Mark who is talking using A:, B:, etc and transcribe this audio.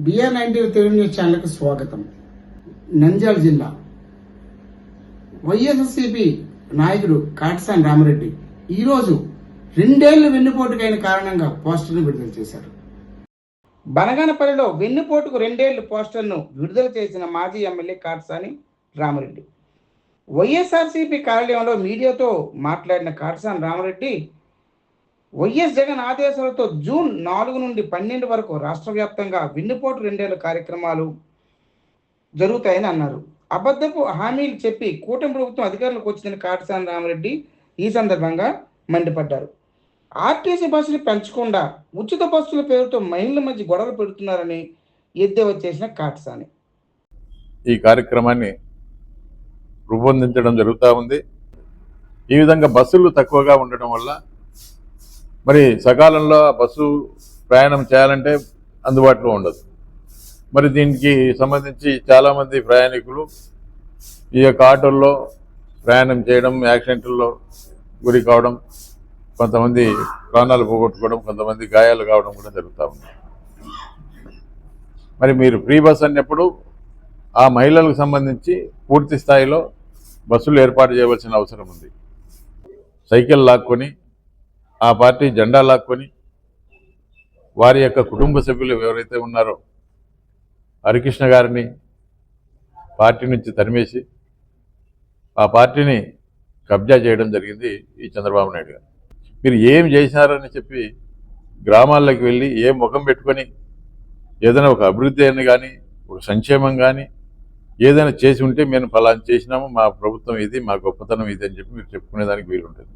A: BR19 Telugu news ఛానల్కి స్వాగతం. నంద్యాల జిల్లా వైఎస్ఆర్సీపీ నాయకుడు కాటసాని రామిరెడ్డి ఈరోజు 2 ఏళ్లు వెన్నుపోటుకైన కారణంగా పోస్టర్ను విడుదల చేశారు. బనగానపల్లిలో వెన్నుపోటుకు 2 ఏళ్లు పోస్టర్ను విడుదల చేసిన మాజీ ఎమ్మెల్యే కాటసాని రామిరెడ్డి వైఎస్ఆర్సీపీ కార్యాలయంలో మీడియాతో మాట్లాడిన కాటసాని రామిరెడ్డి వైఎస్ జగన్ ఆదేశాలతో జూన్ 4 నుండి 12 వరకు రాష్ట్ర వ్యాప్తంగా వెన్నుపోటు 2 ఏళ్ల కార్యక్రమాలు జరుగుతాయని అన్నారు. అబద్ధపు హామీలు చెప్పి కూటమి ప్రభుత్వం అధికారంలోకి వచ్చిందని కాటసాని రామిరెడ్డి ఈ సందర్భంగా మండిపడ్డారు. ఆర్టీసీ బస్సులు పెంచకుండా ఉచిత బస్సుల పేరుతో మహిళల మధ్య గొడవలు పెడుతున్నారని ఎద్దేవా చేసిన కాటసాని
B: ఈ కార్యక్రమాన్ని రూపొందించడం జరుగుతూ ఉంది. ఈ విధంగా బస్సులు తక్కువగా ఉండడం వల్ల మరి సకాలంలో బస్సు ప్రయాణం చేయాలంటే అందుబాటులో ఉండదు. మరి దీనికి సంబంధించి చాలామంది ప్రయాణికులు ఈ యొక్క ఆటోల్లో ప్రయాణం చేయడం, యాక్సిడెంట్లలో గురి కావడం, కొంతమంది ప్రాణాలు పోగొట్టుకోవడం, కొంతమంది గాయాలు కావడం కూడా జరుగుతూ ఉంది. మరి మీరు ఫ్రీ బస్ అన్నప్పుడు ఆ మహిళలకు సంబంధించి పూర్తి స్థాయిలో బస్సులు ఏర్పాటు చేయవలసిన అవసరం ఉంది. సైకిల్ లాక్కొని ఆ పార్టీ జెండా లాక్కొని వారి యొక్క కుటుంబ సభ్యులు ఎవరైతే ఉన్నారో హరికృష్ణ గారిని పార్టీ నుంచి తరిమేసి ఆ పార్టీని కబ్జా చేయడం జరిగింది ఈ చంద్రబాబు నాయుడు గారు. మీరు ఏం చేశారని చెప్పి గ్రామాల్లోకి వెళ్ళి ఏ ముఖం పెట్టుకొని ఏదైనా ఒక అభివృద్ధి అని కానీ ఒక సంక్షేమం కానీ ఏదైనా చేసి ఉంటే మేము ఫలానా చేసినాము, మా ప్రభుత్వం ఇది, మా గొప్పతనం ఇది అని చెప్పి మీరు చెప్పుకునేదానికి వీలుంటుంది.